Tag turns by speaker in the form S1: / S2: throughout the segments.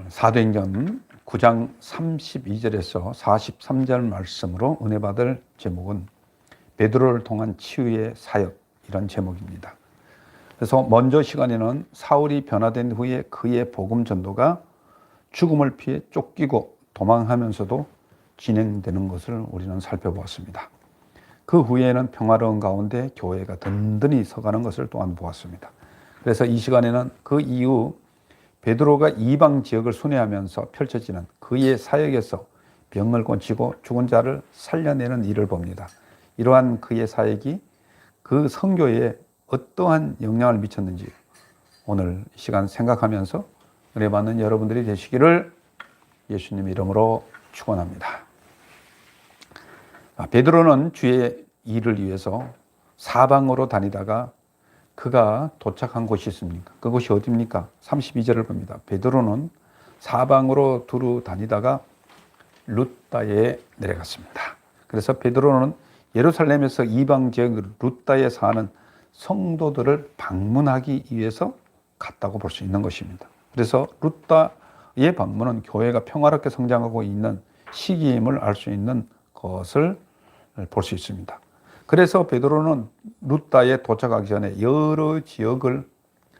S1: 사도행전 9장 32절에서 43절 말씀으로 은혜 받을 제목은 베드로를 통한 치유의 사역, 이런 제목입니다. 그래서 먼저 시간에는 사울이 변화된 후에 그의 복음 전도가 죽음을 피해 쫓기고 도망하면서도 진행되는 것을 우리는 살펴보았습니다. 그 후에는 평화로운 가운데 교회가 든든히 서가는 것을 또한 보았습니다. 그래서 이 시간에는 그 이후 베드로가 이방 지역을 순회하면서 펼쳐지는 그의 사역에서 병을 고치고 죽은 자를 살려내는 일을 봅니다. 이러한 그의 사역이 그 선교에 어떠한 영향을 미쳤는지 오늘 시간 생각하면서 은혜 받는 여러분들이 되시기를 예수님 이름으로 축원합니다. 베드로는 주의 일을 위해서 사방으로 다니다가 그가 도착한 곳이 있습니까? 그곳이 어디입니까? 32절을 봅니다. 베드로는 사방으로 두루 다니다가 룻다에 내려갔습니다. 그래서 베드로는 예루살렘에서 이방 지역 룻다에 사는 성도들을 방문하기 위해서 갔다고 볼 수 있는 것입니다. 그래서 룻다의 방문은 교회가 평화롭게 성장하고 있는 시기임을 알 수 있는 것을 볼 수 있습니다. 그래서 베드로는 룻다에 도착하기 전에 여러 지역을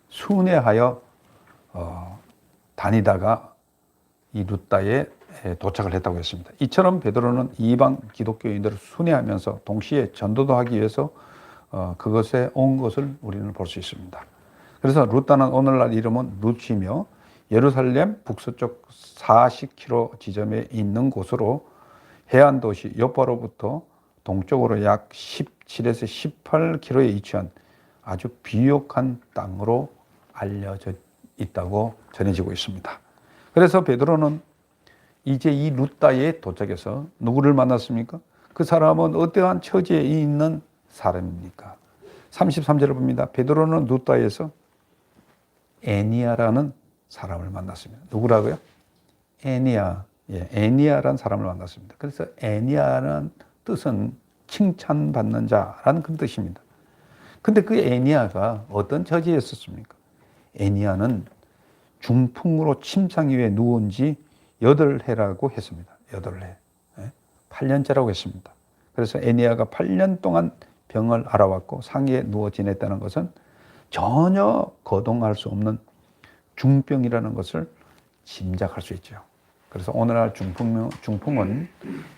S1: 순회하여 다니다가 이 룻다에 도착을 했다고 했습니다. 이처럼 베드로는 이방 기독교인들을 순회하면서 동시에 전도도 하기 위해서 그것에 온 것을 우리는 볼 수 있습니다. 그래서 룻다는 오늘날 이름은 룻이며 예루살렘 북서쪽 40km 지점에 있는 곳으로 해안 도시 요파로부터 동쪽으로 약 17에서 18km에 위치한 아주 비옥한 땅으로 알려져 있다고 전해지고 있습니다. 그래서 베드로는 이제 이 룻다에 도착해서 누구를 만났습니까? 그 사람은 어떠한 처지에 있는 사람입니까? 33절을 봅니다. 베드로는 룻다에서 에니아라는 사람을 만났습니다. 누구라고요? 에니아. 에니아라는 사람을 만났습니다. 그래서 에니아라는 뜻은 칭찬받는 자라는 그런 뜻입니다. 근데 그 에니아가 어떤 처지에 있었습니까? 에니아는 중풍으로 침상 위에 누운 지 8해라고 했습니다. 8해. 8년째라고 했습니다. 그래서 에니아가 8년 동안 병을 앓아왔고 상의에 누워 지냈다는 것은 전혀 거동할 수 없는 중병이라는 것을 짐작할 수 있죠. 그래서 오늘날 중풍은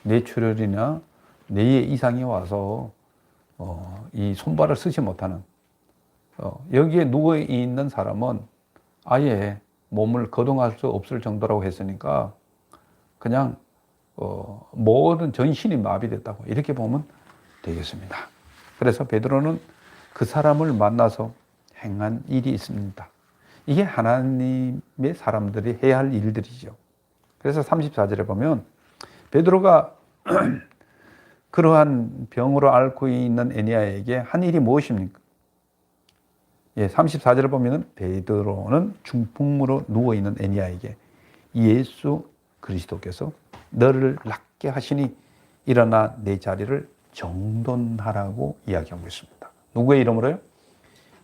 S1: 뇌출혈이나 뇌에 이상이 와서 이 손발을 쓰지 못하는 여기에 누워 있는 사람은 아예 몸을 거동할 수 없을 정도라고 했으니까 그냥 모든 전신이 마비됐다고 이렇게 보면 되겠습니다. 그래서 베드로는 그 사람을 만나서 행한 일이 있습니다. 이게 하나님의 사람들이 해야 할 일들이죠. 그래서 34절에 보면 베드로가 그러한 병으로 앓고 있는 에니아에게 한 일이 무엇입니까? 34절을 보면 베드로는 중풍으로 누워있는 에니아에게 예수 그리스도께서 너를 낫게 하시니 일어나 내 자리를 정돈하라고 이야기하고 있습니다. 누구의 이름으로요?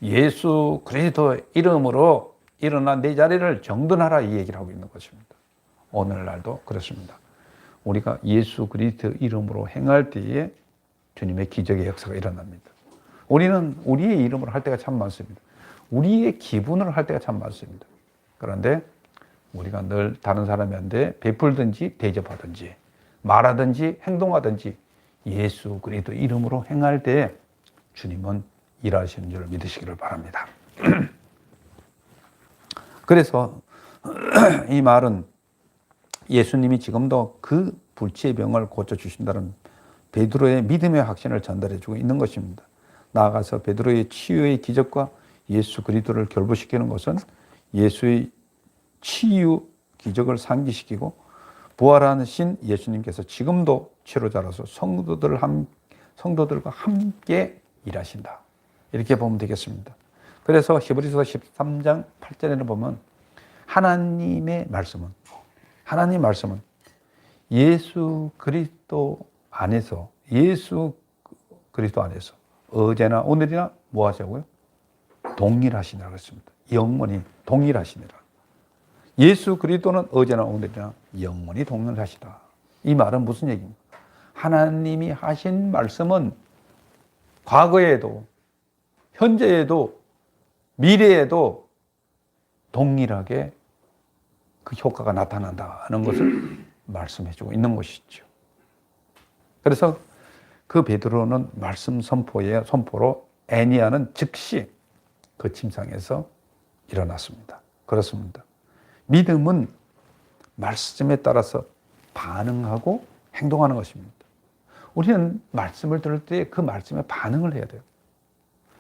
S1: 예수 그리스도 이름으로 일어나 내 자리를 정돈하라, 이 얘기를 하고 있는 것입니다. 오늘날도 그렇습니다. 우리가 예수 그리스도 이름으로 행할 때에 주님의 기적의 역사가 일어납니다. 우리는 우리의 이름으로 할 때가 참 많습니다. 우리의 기분으로 할 때가 참 많습니다. 그런데 우리가 늘 다른 사람한테 베풀든지 대접하든지 말하든지 행동하든지 예수 그리스도 이름으로 행할 때 주님은 일하시는 줄 믿으시기를 바랍니다. 그래서 이 말은 예수님이 지금도 그 불치의 병을 고쳐주신다는 베드로의 믿음의 확신을 전달해주고 있는 것입니다. 나아가서 베드로의 치유의 기적과 예수 그리스도를 결부시키는 것은 예수의 치유 기적을 상기시키고 부활하신 예수님께서 지금도 치료자로서 성도들과 함께 일하신다, 이렇게 보면 되겠습니다. 그래서 히브리서 13장 8절에는 보면 하나님 말씀은 예수 그리스도 안에서 어제나 오늘이나 뭐 하자고요? 동일하시니라 그랬습니다. 영원히 동일하시니라. 예수 그리스도는 어제나 오늘이나 영원히 동일하시다. 이 말은 무슨 얘기입니까? 하나님이 하신 말씀은 과거에도 현재에도 미래에도 동일하게 그 효과가 나타난다는 것을 말씀해주고 있는 것이죠. 그래서 그 베드로는 말씀 선포로 애니야는 즉시 그 침상에서 일어났습니다. 그렇습니다. 믿음은 말씀에 따라서 반응하고 행동하는 것입니다. 우리는 말씀을 들을 때 그 말씀에 반응을 해야 돼요.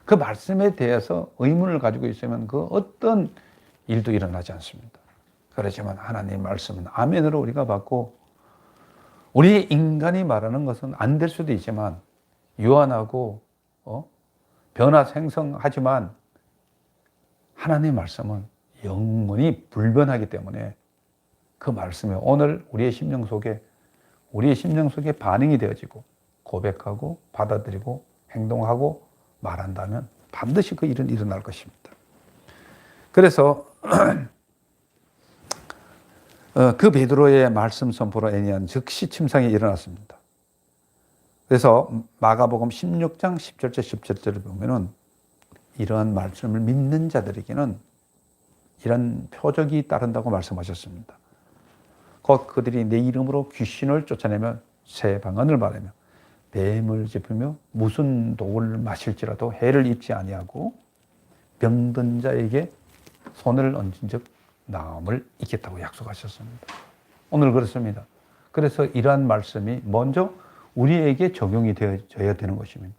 S1: 그 말씀에 대해서 의문을 가지고 있으면 그 어떤 일도 일어나지 않습니다. 그렇지만 하나님의 말씀은 아멘으로 우리가 받고, 우리 인간이 말하는 것은 안 될 수도 있지만 유한하고 변화생성하지만 하나님의 말씀은 영원히 불변하기 때문에 그 말씀이 오늘 우리의 심령 속에 반응이 되어지고 고백하고 받아들이고 행동하고 말한다면 반드시 그 일은 일어날 것입니다. 그래서 그 베드로의 말씀 선포로 애니야는 즉시 침상에 일어났습니다. 그래서 마가복음 16장 10절째 17절을 보면은 이러한 말씀을 믿는 자들에게는 이런 표적이 따른다고 말씀하셨습니다. 곧 그들이 내 이름으로 귀신을 쫓아내며 새 방언을 말하며 뱀을 짚으며 무슨 독을 마실지라도 해를 입지 아니하고 병든 자에게 손을 얹은 즉 나음을 잊겠다고 약속하셨습니다. 오늘 그렇습니다. 그래서 이러한 말씀이 먼저 우리에게 적용이 되어져야 되는 것입니다.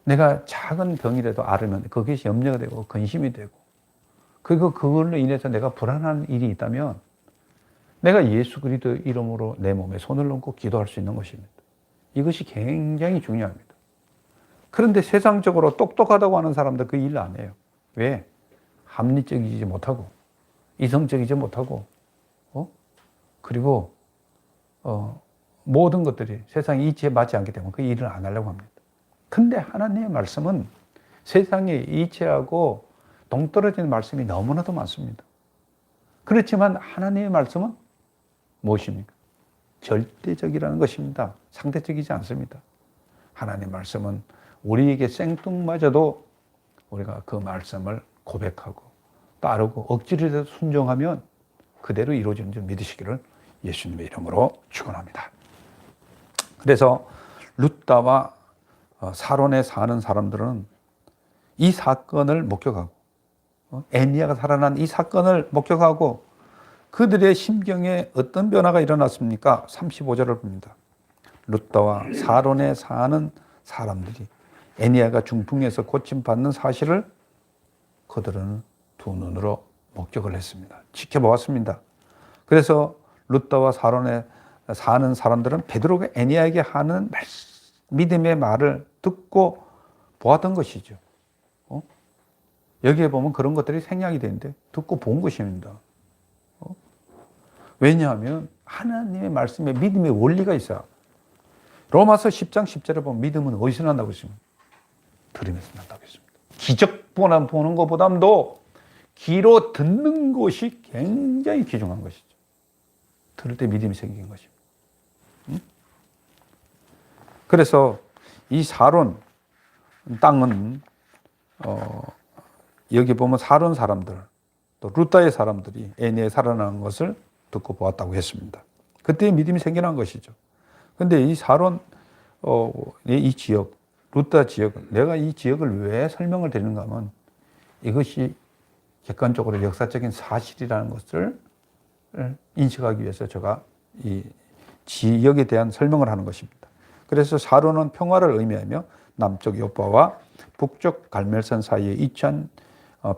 S1: 내가 작은 병이라도 앓으면 그것이 염려가 되고 근심이 되고, 그리고 그걸로 인해서 내가 불안한 일이 있다면 내가 예수 그리스도 이름으로 내 몸에 손을 얹고 기도할 수 있는 것입니다. 이것이 굉장히 중요합니다. 그런데 세상적으로 똑똑하다고 하는 사람들 그 일 안 해요. 왜? 합리적이지 못하고 이성적이지 못하고 그리고 모든 것들이 세상의 이치에 맞지 않기 때문에 그 일을 안 하려고 합니다. 근데 하나님의 말씀은 세상의 이치하고 동떨어지는 말씀이 너무나도 많습니다. 그렇지만 하나님의 말씀은 무엇입니까? 절대적이라는 것입니다. 상대적이지 않습니다. 하나님의 말씀은 우리에게 생뚱마저도 우리가 그 말씀을 고백하고 따르고 억지로 순종하면 그대로 이루어지는 줄 믿으시기를 예수님의 이름으로 축원합니다. 그래서 룻다와 사론에 사는 사람들은 이 사건을 목격하고 애니야가 살아난 이 사건을 목격하고 그들의 심경에 어떤 변화가 일어났습니까? 35절을 봅니다. 룻다와 사론에 사는 사람들이 애니야가 중풍에서 고침받는 사실을 그들은 두 눈으로 목격을 했습니다. 지켜보았습니다. 그래서 룻다와 사론에 사는 사람들은 베드로가 애니야에게 하는 믿음의 말을 듣고 보았던 것이죠. 여기에 보면 그런 것들이 생략이 되는데 듣고 본 것입니다. 왜냐하면 하나님의 말씀에 믿음의 원리가 있어요. 로마서 10장 10절에 보면 믿음은 어디서 난다고 했습니까? 들으면서 난다고 했습니다. 기적 보는 것보다도 귀로 듣는 것이 굉장히 귀중한 것이죠. 들을 때 믿음이 생긴 것입니다. 그래서 이 사론 땅은 여기 보면 사론 사람들 또 룻다의 사람들이 애니에 살아나는 것을 듣고 보았다고 했습니다. 그때 믿음이 생겨난 것이죠. 그런데 이 사론 이 지역 룻다 지역, 내가 이 지역을 왜 설명을 드리는가 하면 이것이 객관적으로 역사적인 사실이라는 것을 인식하기 위해서 제가 이 지역에 대한 설명을 하는 것입니다. 그래서 사론은 평화를 의미하며 남쪽 요파와 북쪽 갈멜산 사이에 위치한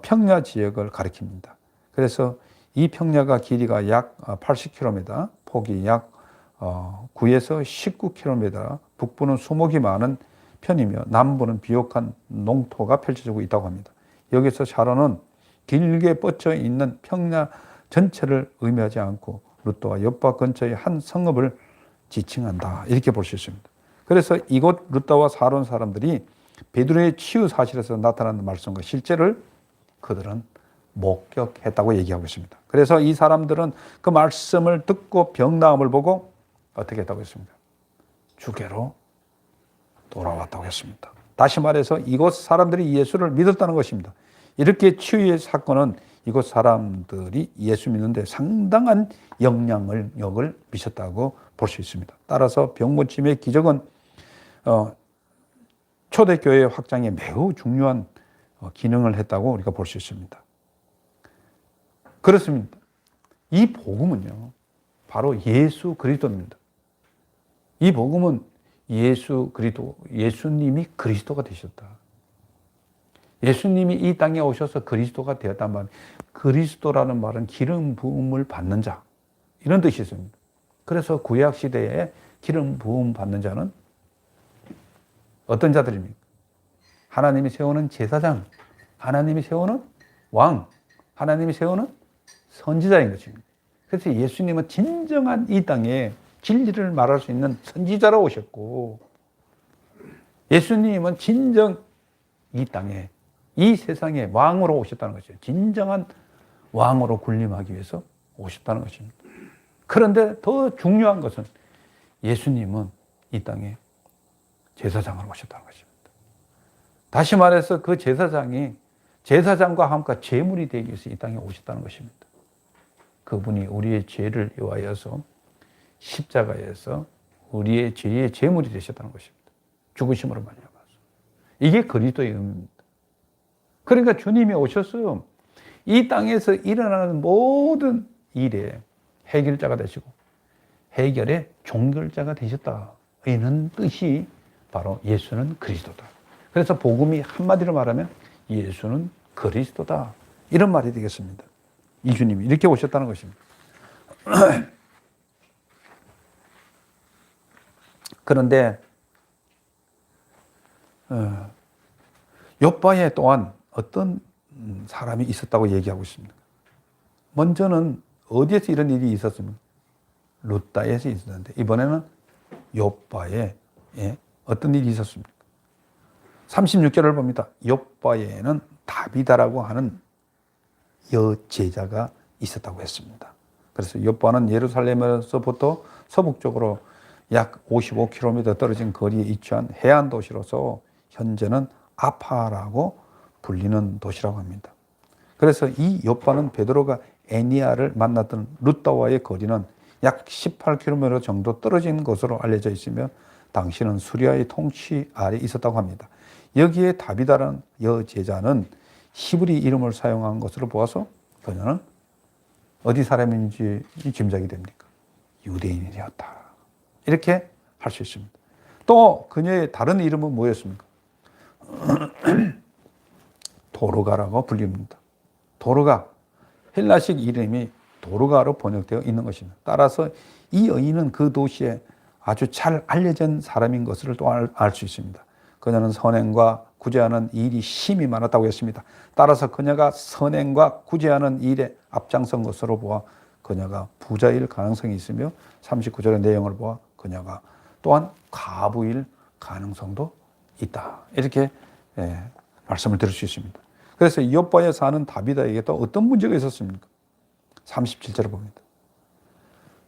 S1: 평야 지역을 가리킵니다. 그래서 이 평야가 길이가 약 80km, 폭이 약 9에서 19km, 북부는 수목이 많은 편이며 남부는 비옥한 농토가 펼쳐지고 있다고 합니다. 여기서 사론은 길게 뻗쳐 있는 평야 전체를 의미하지 않고 룻다와 요파 근처의 한 성읍을 지칭한다, 이렇게 볼 수 있습니다. 그래서 이곳 룻다와 사론 사람들이 베드로의 치유 사실에서 나타나는 말씀과 실제를 그들은 목격했다고 얘기하고 있습니다. 그래서 이 사람들은 그 말씀을 듣고 병나음을 보고 어떻게 했다고 했습니까? 주께로 돌아왔다고 했습니다. 다시 말해서 이곳 사람들이 예수를 믿었다는 것입니다. 이렇게 치유의 사건은 이곳 사람들이 예수 믿는데 상당한 영향력을 미쳤다고 볼 수 있습니다. 따라서 병고침의 기적은 초대교회 확장에 매우 중요한 기능을 했다고 우리가 볼 수 있습니다. 그렇습니다. 이 복음은요, 바로 예수 그리스도입니다. 이 복음은 예수님이 그리스도가 되셨다. 예수님이 이 땅에 오셔서 그리스도가 되었단 말이에요. 그리스도라는 말은 기름 부음을 받는 자, 이런 뜻이 있습니다. 그래서 구약 시대에 기름 부음 받는 자는 어떤 자들입니까? 하나님이 세우는 제사장, 하나님이 세우는 왕, 하나님이 세우는 선지자인 것입니다. 그래서 예수님은 진정한 이 땅에 진리를 말할 수 있는 선지자로 오셨고, 예수님은 진정 이 땅에, 이 세상에 왕으로 오셨다는 것이죠. 진정한 왕으로 군림하기 위해서 오셨다는 것입니다. 그런데 더 중요한 것은 예수님은 이 땅에 제사장으로 오셨다는 것입니다. 다시 말해서 그 제사장이 제사장과 함께 제물이 되기 위해서 이 땅에 오셨다는 것입니다. 그분이 우리의 죄를 위하여서 십자가에서 우리의 죄의 제물이 되셨다는 것입니다. 죽으심으로 말미암아서. 이게 그리스도의 의미입니다. 그러니까 주님이 오셔서 이 땅에서 일어나는 모든 일에 해결자가 되시고 해결의 종결자가 되셨다. 이는 뜻이 바로 예수는 그리스도다. 그래서 복음이 한마디로 말하면 예수는 그리스도다. 이런 말이 되겠습니다. 이 주님이 이렇게 오셨다는 것입니다. 그런데 욥바에 또한 어떤 사람이 있었다고 얘기하고 있습니다. 먼저는 어디에서 이런 일이 있었습니까? 룻다에서 있었는데 이번에는 욥바에 어떤 일이 있었습니까? 36절을 봅니다. 욥바에는 다비다라고 하는 여제자가 있었다고 했습니다. 그래서 욥바는 예루살렘에서부터 서북쪽으로 약 55km 떨어진 거리에 위치한 해안 도시로서 현재는 아파라고 불리는 도시라고 합니다. 그래서 이 욥바는 베드로가 애니야를 만났던 룻다와의 거리는 약 18km 정도 떨어진 것으로 알려져 있으며 당시는 수리아의 통치 아래 있었다고 합니다. 여기에 다비다라는 여제자는 히브리 이름을 사용한 것으로 보아서 그녀는 어디 사람인지 짐작이 됩니까? 유대인이었다. 이렇게 할 수 있습니다. 또 그녀의 다른 이름은 뭐였습니까? 도르가라고 불립니다. 도르가, 헬라식 이름이 도르가로 번역되어 있는 것입니다. 따라서 이 여인은 그 도시에 아주 잘 알려진 사람인 것을 또 알 수 있습니다. 그녀는 선행과 구제하는 일이 심히 많았다고 했습니다. 따라서 그녀가 선행과 구제하는 일에 앞장선 것으로 보아 그녀가 부자일 가능성이 있으며 39절의 내용을 보아 그녀가 또한 과부일 가능성도 있다. 이렇게 말씀을 드릴 수 있습니다. 그래서 욥바에 사는 다비다에게 또 어떤 문제가 있었습니까? 37절을 봅니다.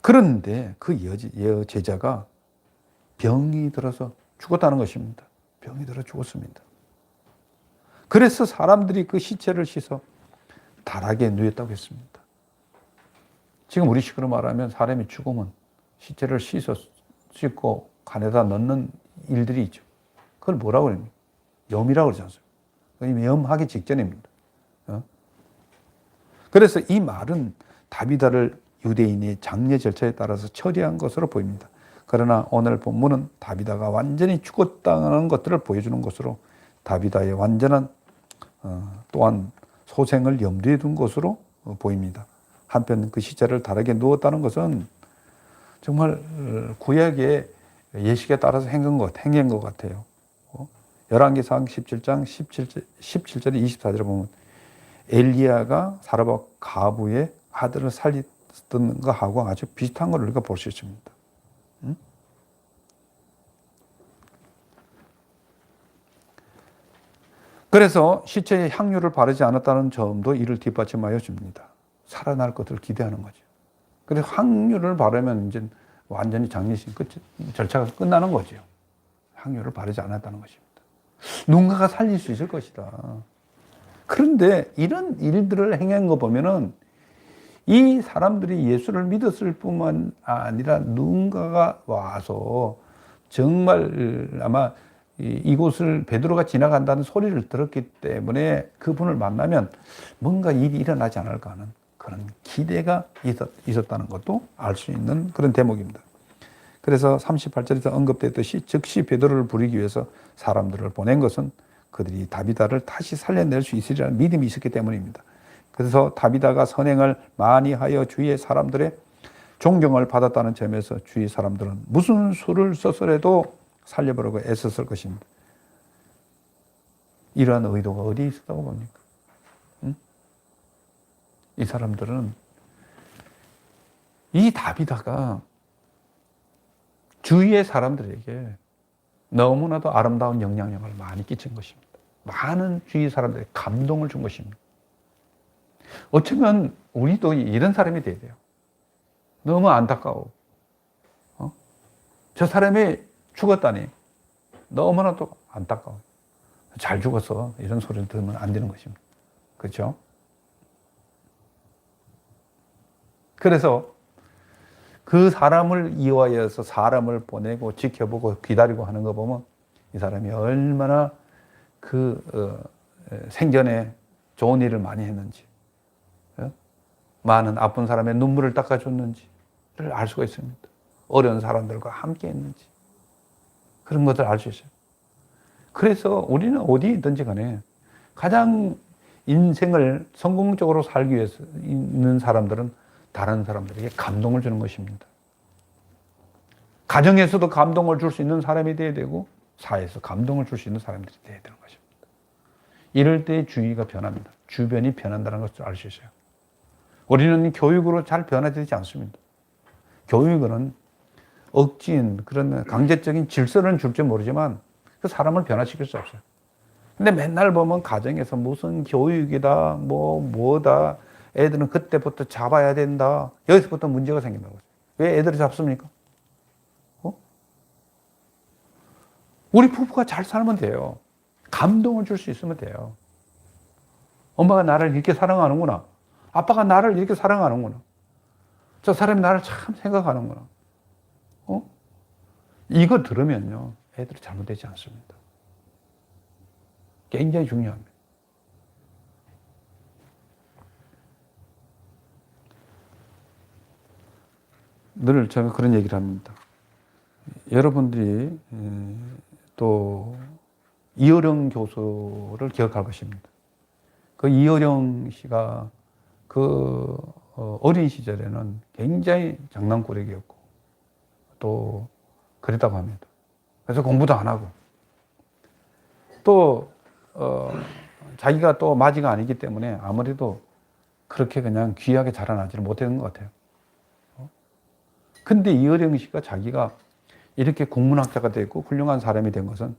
S1: 그런데 그 여제자가 병이 들어서 죽었다는 것입니다. 병이 들어 죽었습니다. 그래서 사람들이 그 시체를 씻어 다락에 누였다고 했습니다. 지금 우리식으로 말하면 사람이 죽으면 시체를 씻고 간에다 넣는 일들이 있죠. 그걸 뭐라고 합니까? 염이라고 그러지 않습니까? 염하기 직전입니다. 그래서 이 말은 다비다를 유대인의 장례 절차에 따라서 처리한 것으로 보입니다. 그러나 오늘 본문은 다비다가 완전히 죽었다는 것들을 보여주는 것으로 다비다의 완전한 또한 소생을 염두에 둔 것으로 보입니다. 한편 그 시체를 다르게 누웠다는 것은 정말 구약의 예식에 따라서 행한 것 같아요. 열왕기상 17장 17절에 24절에 보면 엘리야가 사르밧 가부의 아들을 살렸던 것하고 아주 비슷한 걸 우리가 볼 수 있습니다. 그래서 시체에 향유를 바르지 않았다는 점도 이를 뒷받침하여 줍니다. 살아날 것을 기대하는 거죠. 그래서 향유를 바르면 이제 완전히 장례식 절차가 끝나는 거죠. 향유를 바르지 않았다는 것입니다. 누군가가 살릴 수 있을 것이다. 그런데 이런 일들을 행한 거 보면은 이 사람들이 예수를 믿었을 뿐만 아니라 누군가가 와서 정말 아마 이곳을 베드로가 지나간다는 소리를 들었기 때문에 그분을 만나면 뭔가 일이 일어나지 않을까 하는 그런 기대가 있었다는 것도 알 수 있는 그런 대목입니다. 그래서 38절에서 언급됐듯이 즉시 베드로를 부리기 위해서 사람들을 보낸 것은 그들이 다비다를 다시 살려낼 수 있으리라는 믿음이 있었기 때문입니다. 그래서 다비다가 선행을 많이 하여 주위의 사람들의 존경을 받았다는 점에서 주위 사람들은 무슨 수를 써서라도 살려보려고 애썼을 것입니다. 이러한 의도가 어디에 있었다고 봅니까? 응? 이 사람들은 이 다비다가 주위의 사람들에게 너무나도 아름다운 영향력을 많이 끼친 것입니다. 많은 주위 사람들에게 감동을 준 것입니다. 어쩌면 우리도 이런 사람이 돼야 돼요. 너무 안타까워. 저 사람이 죽었다니 너무나도 안타까워. 잘 죽었어. 이런 소리를 들으면 안 되는 것입니다. 그렇죠? 그래서 그 사람을 이용하여서 사람을 보내고 지켜보고 기다리고 하는 거 보면 이 사람이 얼마나 생전에 좋은 일을 많이 했는지, 많은 아픈 사람의 눈물을 닦아줬는지를 알 수가 있습니다. 어려운 사람들과 함께 했는지 그런 것을 알 수 있어요. 그래서 우리는 어디 있든지 간에 가장 인생을 성공적으로 살기 위해서 있는 사람들은 다른 사람들에게 감동을 주는 것입니다. 가정에서도 감동을 줄 수 있는 사람이 되어야 되고 사회에서 감동을 줄 수 있는 사람들이 되어야 되는 것입니다. 이럴 때 주위가 변합니다. 주변이 변한다는 것을 알 수 있어요. 우리는 교육으로 잘 변화되지 않습니다. 교육은 억진 그런 강제적인 질서는 줄지 모르지만 그 사람을 변화시킬 수 없어요. 근데 맨날 보면 가정에서 무슨 교육이다, 뭐다, 애들은 그때부터 잡아야 된다. 여기서부터 문제가 생긴다고. 왜 애들을 잡습니까? 우리 부부가 잘 살면 돼요. 감동을 줄 수 있으면 돼요. 엄마가 나를 이렇게 사랑하는구나. 아빠가 나를 이렇게 사랑하는구나. 저 사람이 나를 참 생각하는구나. 이거 들으면요, 애들이 잘못되지 않습니다. 굉장히 중요합니다. 늘 제가 그런 얘기를 합니다. 여러분들이 또 이어령 교수를 기억할 것입니다. 그 이어령 씨가 그 어린 시절에는 굉장히 장난꾸러기였고 또 그랬다고 합니다. 그래서 공부도 안 하고 또 자기가 또 마지가 아니기 때문에 아무래도 그렇게 그냥 귀하게 자라나지를 못했는 것 같아요. 근데 이어령 씨가 자기가 이렇게 국문학자가 되고 훌륭한 사람이 된 것은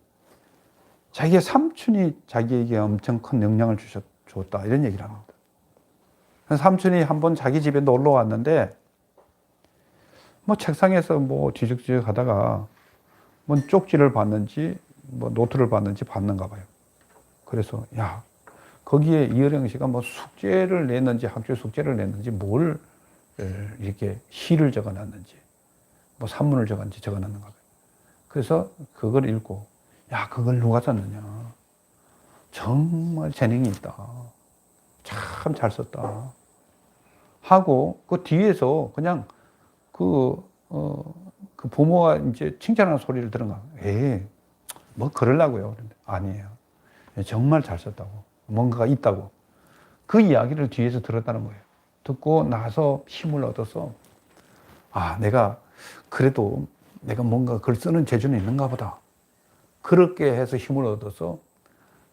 S1: 자기의 삼촌이 자기에게 엄청 큰 영향을 줬다 이런 얘기를 합니다. 삼촌이 한번 자기 집에 놀러 왔는데 책상에서 뒤적뒤적 하다가 쪽지를 봤는지 노트를 봤는지 봤는가 봐요. 그래서 거기에 이어령 씨가 숙제를 냈는지 학교 숙제를 냈는지 뭘 이렇게 시를 적어놨는지 산문을 적어놨는가 봐요. 그래서 그걸 읽고 그걸 누가 썼느냐. 정말 재능이 있다. 참 잘 썼다. 하고 그 뒤에서 그냥 그 부모가 이제 칭찬하는 소리를 들은가. 그러려고요. 그런데 아니에요. 정말 잘 썼다고. 뭔가가 있다고. 그 이야기를 뒤에서 들었다는 거예요. 듣고 나서 힘을 얻어서 내가 그래도 내가 뭔가 글 쓰는 재주는 있는가 보다. 그렇게 해서 힘을 얻어서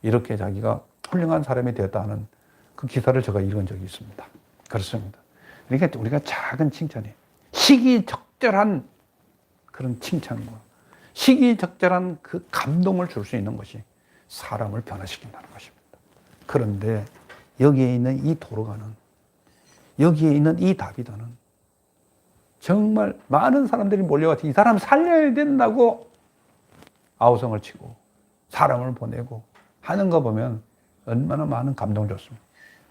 S1: 이렇게 자기가 훌륭한 사람이 되었다는 그 기사를 제가 읽은 적이 있습니다. 그렇습니다. 그러니까 우리가 작은 칭찬이 시기적절한 그런 칭찬과 시기적절한 그 감동을 줄 수 있는 것이 사람을 변화시킨다는 것입니다. 그런데 여기에 있는 이 도로가는, 여기에 있는 이 다비다는 정말 많은 사람들이 몰려와서 이 사람 살려야 된다고 아우성을 치고 사람을 보내고 하는 거 보면 얼마나 많은 감동을 줬습니다.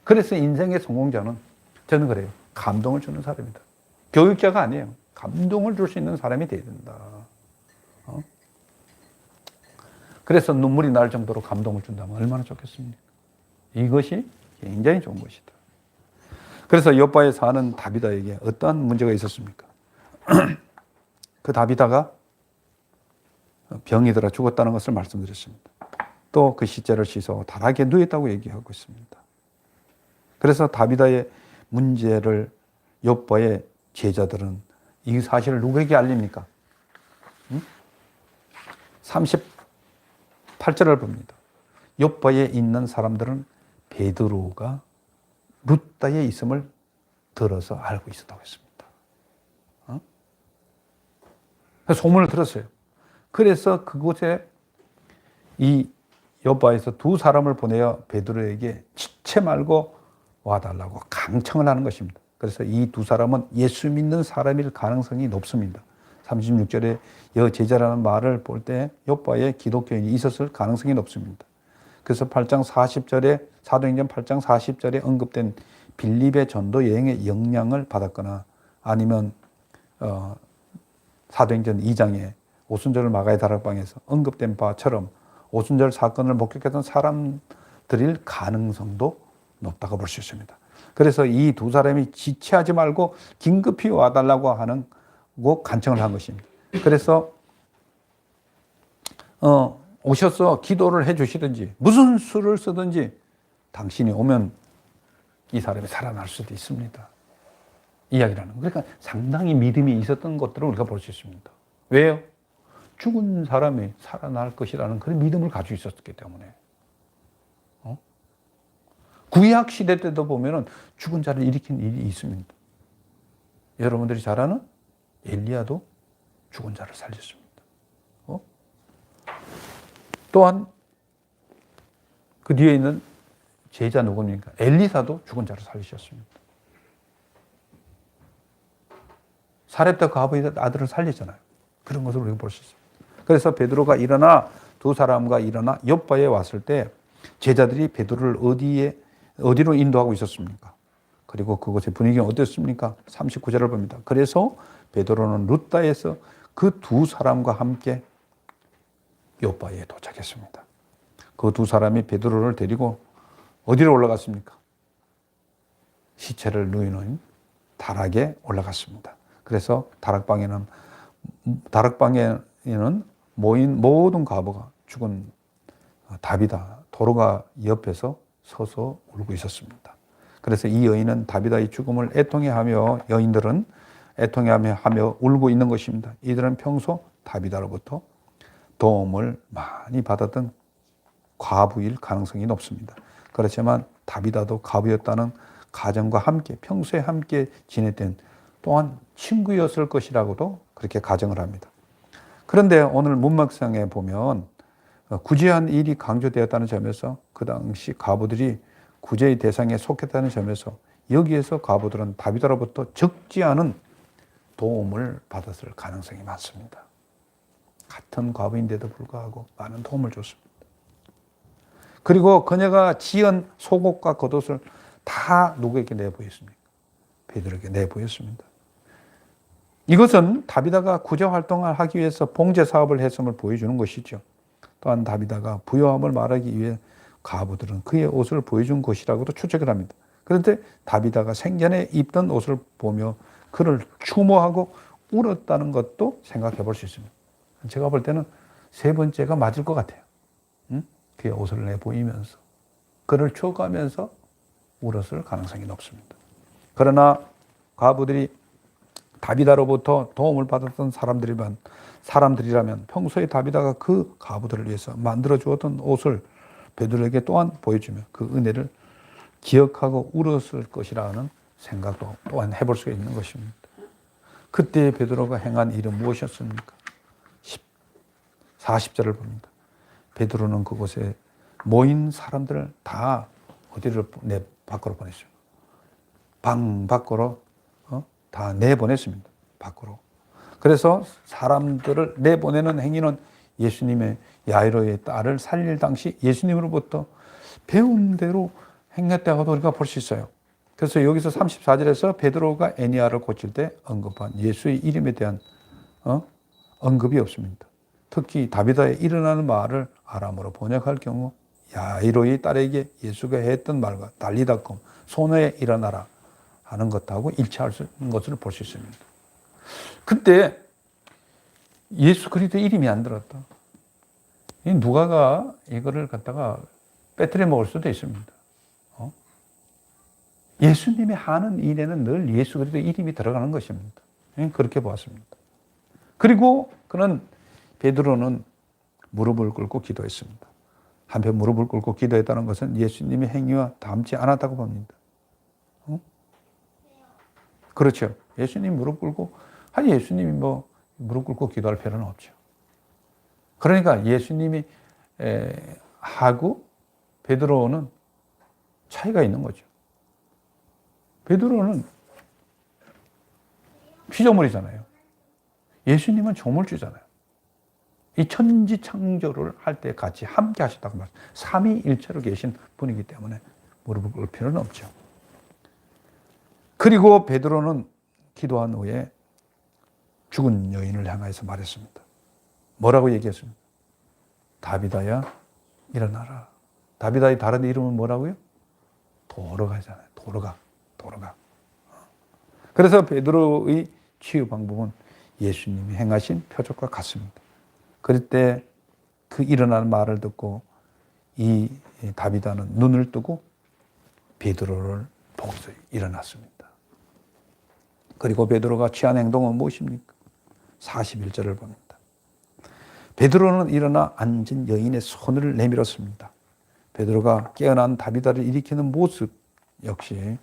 S1: 그래서 인생의 성공자는 저는 그래요. 감동을 주는 사람이다. 교육자가 아니에요. 감동을 줄 수 있는 사람이 돼야 된다. 그래서 눈물이 날 정도로 감동을 준다면 얼마나 좋겠습니까? 이것이 굉장히 좋은 것이다. 그래서 욥바에 사는 다비다에게 어떠한 문제가 있었습니까? 그 다비다가 병이 들어 죽었다는 것을 말씀드렸습니다. 또 그 시체를 씻어 다락에 누웠다고 얘기하고 있습니다. 그래서 다비다의 문제를 욥바의 제자들은 이 사실을 누구에게 알립니까? 38절을 봅니다. 욥바에 있는 사람들은 베드로가 룻다에 있음을 들어서 알고 있었다고 했습니다. 소문을 들었어요. 그래서 그곳에 이 욥바에서 두 사람을 보내어 베드로에게 지체 말고 와달라고 강청을 하는 것입니다. 그래서 이 두 사람은 예수 믿는 사람일 가능성이 높습니다. 36절에 여제자라는 말을 볼 때 욥바에 기독교인이 있었을 가능성이 높습니다. 그래서 8장 40절에 사도행전 8장 40절에 언급된 빌립의 전도 여행의 영향을 받았거나 아니면 사도행전 2장에 오순절 마가의 다락방에서 언급된 바처럼 오순절 사건을 목격했던 사람들일 가능성도 높다고 볼 수 있습니다. 그래서 이 두 사람이 지체하지 말고 긴급히 와달라고 하는 고 간청을 한 것입니다. 그래서 오셔서 기도를 해 주시든지 무슨 수를 쓰든지 당신이 오면 이 사람이 살아날 수도 있습니다. 이야기라는 거. 그러니까 상당히 믿음이 있었던 것들을 우리가 볼 수 있습니다. 왜요? 죽은 사람이 살아날 것이라는 그런 믿음을 가지고 있었기 때문에. 구약 시대 때도 보면은 죽은 자를 일으킨 일이 있습니다. 여러분들이 잘 아는 엘리야도 죽은 자를 살렸습니다. 또한 그 뒤에 있는 제자 누굽니까? 엘리사도 죽은 자를 살리셨습니다. 사렙다 과부의 아들을 살리잖아요. 그런 것을 우리가 볼 수 있습니다. 그래서 베드로가 일어나 두 사람과 일어나 욥바에 왔을 때 제자들이 베드로를 어디로 인도하고 있었습니까? 그리고 그곳의 분위기는 어땠습니까? 39절을 봅니다. 그래서 베드로는 룻다에서 그 두 사람과 함께 욥바에 도착했습니다. 그 두 사람이 베드로를 데리고 어디로 올라갔습니까? 시체를 누이는 다락에 올라갔습니다. 그래서 다락방에는 모인 모든 과부가 죽은 다비다 도로가 옆에서 서서 울고 있었습니다. 그래서 이 여인은 다비다의 죽음을 애통해하며 여인들은 애통해하며 울고 있는 것입니다. 이들은 평소 다비다로부터 도움을 많이 받았던 과부일 가능성이 높습니다. 그렇지만 다비다도 과부였다는 가정과 함께 평소에 함께 지냈던 또한 친구였을 것이라고도 그렇게 가정을 합니다. 그런데 오늘 문맥상에 보면 구제한 일이 강조되었다는 점에서 그 당시 과부들이 구제의 대상에 속했다는 점에서 여기에서 과부들은 다비다로부터 적지 않은 도움을 받았을 가능성이 많습니다. 같은 과부인데도 불구하고 많은 도움을 줬습니다. 그리고 그녀가 지은 속옷과 겉옷을 다 누구에게 내보였습니까? 베드로에게 내보였습니다. 이것은 다비다가 구제 활동을 하기 위해서 봉제 사업을 했음을 보여주는 것이죠. 또한 다비다가 부요함을 말하기 위해 과부들은 그의 옷을 보여준 것이라고도 추측을 합니다. 그런데 다비다가 생전에 입던 옷을 보며 그를 추모하고 울었다는 것도 생각해 볼 수 있습니다. 제가 볼 때는 세 번째가 맞을 것 같아요. 그의 옷을 내보이면서 그를 추억하면서 울었을 가능성이 높습니다. 그러나 과부들이 다비다로부터 도움을 받았던 사람들이라면 평소에 다비다가 그 과부들을 위해서 만들어 주었던 옷을 베드로에게 또한 보여주며 그 은혜를 기억하고 울었을 것이라는 생각도 또한 해볼 수가 있는 것입니다. 그때 베드로가 행한 일은 무엇이었습니까? 40절을 봅니다. 베드로는 그곳에 모인 사람들을 다 어디를 밖으로 보냈어요. 방 밖으로 다 내보냈습니다. 밖으로. 그래서 사람들을 내보내는 행위는 예수님의 야이로의 딸을 살릴 당시 예수님으로부터 배운 대로 행했다고도 우리가 볼 수 있어요. 그래서 여기서 34절에서 베드로가 에니야를 고칠 때 언급한 예수의 이름에 대한 언급이 없습니다. 특히 다비다의 일어나는 말을 아람어로 번역할 경우 야이로의 딸에게 예수가 했던 말과 달리다꿈 소녀에 일어나라 하는 것하고 일치할 수 있는 것을 볼 수 있습니다. 그때 예수 그리스도 이름이 안 들었다. 누가가 이거를 갖다가 빼뜨려 먹을 수도 있습니다. 예수님이 하는 일에는 늘 예수 그리스도 이름이 들어가는 것입니다. 그렇게 보았습니다. 그리고 그는 베드로는 무릎을 꿇고 기도했습니다. 한편 무릎을 꿇고 기도했다는 것은 예수님의 행위와 닮지 않았다고 봅니다. 그렇죠. 예수님 무릎 꿇고 아니 예수님이 뭐 무릎 꿇고 기도할 필요는 없죠. 그러니까 예수님이 하고 베드로는 차이가 있는 거죠. 베드로는 피조물이잖아요. 예수님은 조물주잖아요. 이 천지 창조를 할 때 같이 함께 하셨다고 말씀. 삼위일체로 계신 분이기 때문에 무릎을 꿇을 필요는 없죠. 그리고 베드로는 기도한 후에 죽은 여인을 향해서 말했습니다. 뭐라고 얘기했습니까? 다비다야 일어나라. 다비다의 다른 이름은 뭐라고요? 도로가잖아요. 도로가. 그래서 베드로의 치유 방법은 예수님이 행하신 표적과 같습니다. 그럴 때 그 일어나는 말을 듣고 이 다비다는 눈을 뜨고 베드로를 보고서 일어났습니다. 그리고 베드로가 취한 행동은 무엇입니까? 41절을 봅니다. 베드로는 일어나 앉은 여인의 손을 내밀었습니다. 베드로가 깨어난 다비다를 일으키는 모습 역시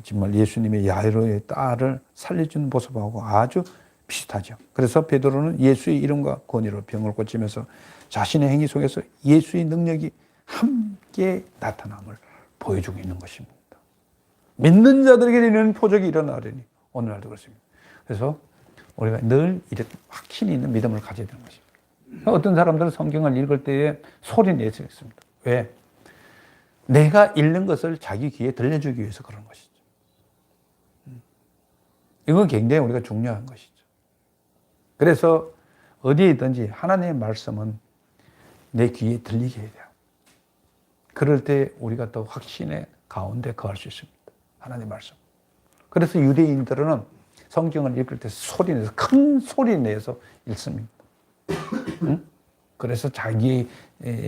S1: 정말 예수님의 야이로의 딸을 살려준 모습하고 아주 비슷하죠. 그래서 베드로는 예수의 이름과 권위로 병을 고치면서 자신의 행위 속에서 예수의 능력이 함께 나타남을 보여주고 있는 것입니다. 믿는 자들에게 이런 표적이 일어나려니 오늘날도 그렇습니다. 그래서 우리가 늘 이렇게 확신이 있는 믿음을 가져야 되는 것입니다. 어떤 사람들은 성경을 읽을 때에 소리 내서 읽습니다. 왜? 내가 읽는 것을 자기 귀에 들려주기 위해서 그런 것이죠. 이건 굉장히 우리가 중요한 것이죠. 그래서 어디에든지 하나님의 말씀은 내 귀에 들리게 해야 돼요. 그럴 때 우리가 또 확신의 가운데 거할 수 있습니다. 하나님의 말씀. 그래서 유대인들은 성경을 읽을 때 소리 내서 큰 소리 내서 읽습니다. 그래서 자기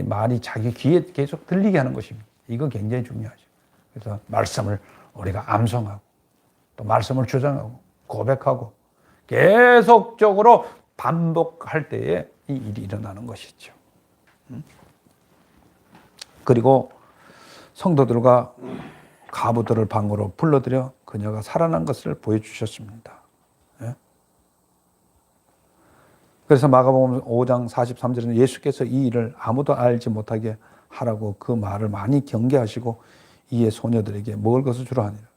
S1: 말이 자기 귀에 계속 들리게 하는 것입니다. 이거 굉장히 중요하죠. 그래서 말씀을 우리가 암송하고 또 말씀을 주장하고 고백하고 계속적으로 반복할 때에 이 일이 일어나는 것이죠. 그리고 성도들과 가부들을 방으로 불러들여 그녀가 살아난 것을 보여주셨습니다. 그래서 마가복음 5장 43절에는 예수께서 이 일을 아무도 알지 못하게 하라고 그 말을 많이 경계하시고 이에 소녀들에게 먹을 것을 주라 하니라.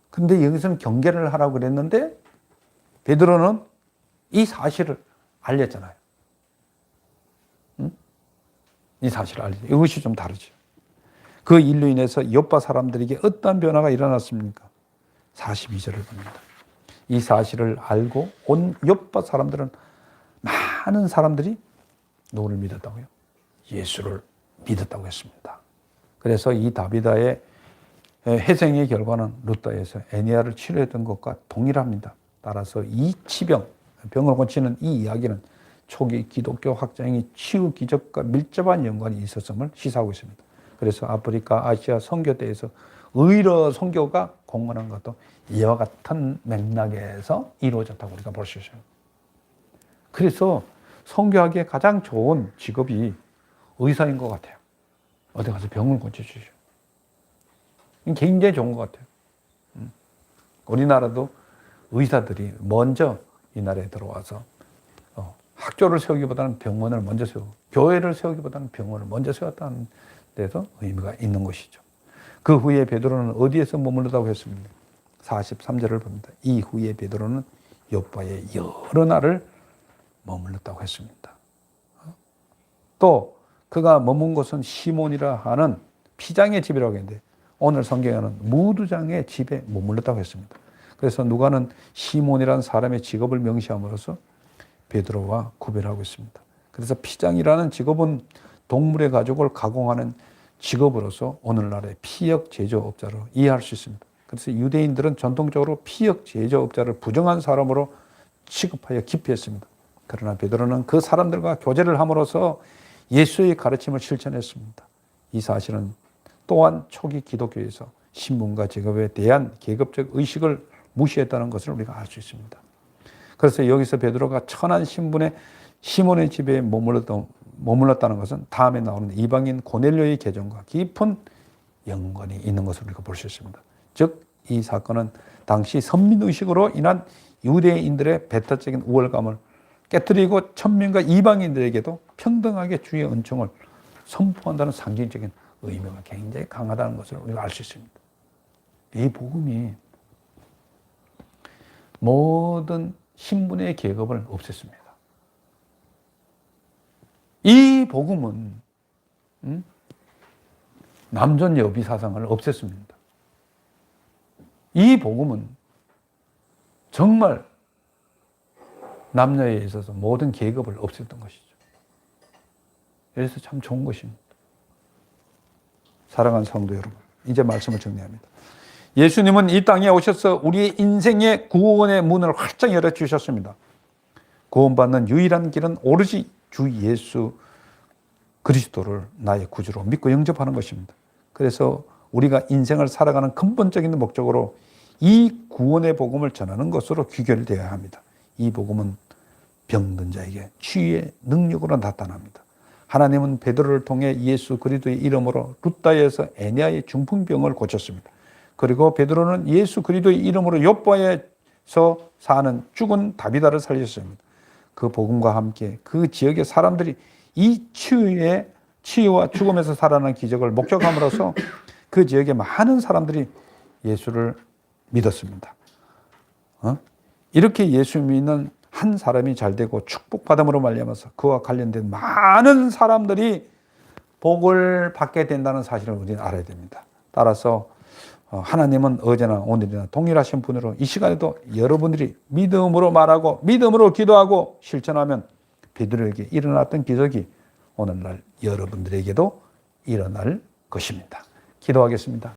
S1: 근데 여기서는 경계를 하라고 그랬는데 베드로는 이 사실을 알렸잖아요. 이 사실을 알렸죠. 이것이 좀 다르죠. 그 일로 인해서 요파 사람들에게 어떤 변화가 일어났습니까? 42절을 봅니다. 이 사실을 알고 온 요파 사람들은 많은 사람들이 누구를 믿었다고요? 예수를 믿었다고 했습니다. 그래서 이 다비다의 회생의 결과는 루다에서 에니야를 치료했던 것과 동일합니다. 따라서 이 치병, 병을 고치는 이 이야기는 초기 기독교 확장의 치유 기적과 밀접한 연관이 있었음을 시사하고 있습니다. 그래서 아프리카, 아시아 선교대에서 의로 선교가 공헌한 것도 이와 같은 맥락에서 이루어졌다고 우리가 볼 수 있어요. 그래서 선교하기에 가장 좋은 직업이 의사인 것 같아요. 어디 가서 병을 고쳐주죠. 굉장히 좋은 것 같아요. 우리나라도 의사들이 먼저 이 나라에 들어와서 학교를 세우기보다는 병원을 먼저 세우고 교회를 세우기보다는 병원을 먼저 세웠다는 데서 의미가 있는 것이죠. 그 후에 베드로는 어디에서 머물렀다고 했습니까? 43절을 봅니다. 이후에 베드로는 요바에 여러 날을 머물렀다고 했습니다. 또 그가 머문 곳은 시몬이라 하는 피장의 집이라고 했는데 오늘 성경에는 무두장의 집에 머물렀다고 했습니다. 그래서 누가는 시몬이라는 사람의 직업을 명시함으로써 베드로와 구별하고 있습니다. 그래서 피장이라는 직업은 동물의 가죽을 가공하는 직업으로서 오늘날의 피역 제조업자로 이해할 수 있습니다. 그래서 유대인들은 전통적으로 피역 제조업자를 부정한 사람으로 취급하여 기피했습니다. 그러나 베드로는 그 사람들과 교제를 함으로써 예수의 가르침을 실천했습니다. 이 사실은 또한 초기 기독교에서 신분과 직업에 대한 계급적 의식을 무시했다는 것을 우리가 알 수 있습니다. 그래서 여기서 베드로가 천한 신분의 시몬의 집에 머물렀다는 것은 다음에 나오는 이방인 고넬료의 계정과 깊은 연관이 있는 것을 우리가 볼 수 있습니다. 즉, 이 사건은 당시 선민의식으로 인한 유대인들의 배타적인 우월감을 깨뜨리고 천민과 이방인들에게도 평등하게 주의 은총을 선포한다는 상징적인 의미가 굉장히 강하다는 것을 우리가 알 수 있습니다. 이 복음이 모든 신분의 계급을 없앴습니다. 이 복음은 남존 여비 사상을 없앴습니다. 이 복음은 정말 남녀에 있어서 모든 계급을 없앴던 것이죠. 그래서 참 좋은 것입니다. 사랑하는 성도 여러분, 이제 말씀을 정리합니다. 예수님은 이 땅에 오셔서 우리의 인생의 구원의 문을 활짝 열어주셨습니다. 구원받는 유일한 길은 오로지 주 예수 그리스도를 나의 구주로 믿고 영접하는 것입니다. 그래서 우리가 인생을 살아가는 근본적인 목적으로 이 구원의 복음을 전하는 것으로 귀결되어야 합니다. 이 복음은 병든 자에게 치유의 능력으로 나타납니다. 하나님은 베드로를 통해 예수 그리스도의 이름으로 루다에서 에네아의 중풍병을 고쳤습니다. 그리고 베드로는 예수 그리스도의 이름으로 욥바에서 사는 죽은 다비다를 살렸습니다. 그 복음과 함께 그 지역의 사람들이 이 치유와 죽음에서 살아나는 기적을 목격함으로써 그 지역의 많은 사람들이 예수를 믿었습니다. 이렇게 예수 믿는 한 사람이 잘되고 축복받음으로 말미암아서 그와 관련된 많은 사람들이 복을 받게 된다는 사실을 우리는 알아야 됩니다. 따라서 하나님은 어제나 오늘이나 동일하신 분으로 이 시간에도 여러분들이 믿음으로 말하고 믿음으로 기도하고 실천하면 베드로에게 일어났던 기적이 오늘날 여러분들에게도 일어날 것입니다. 기도하겠습니다.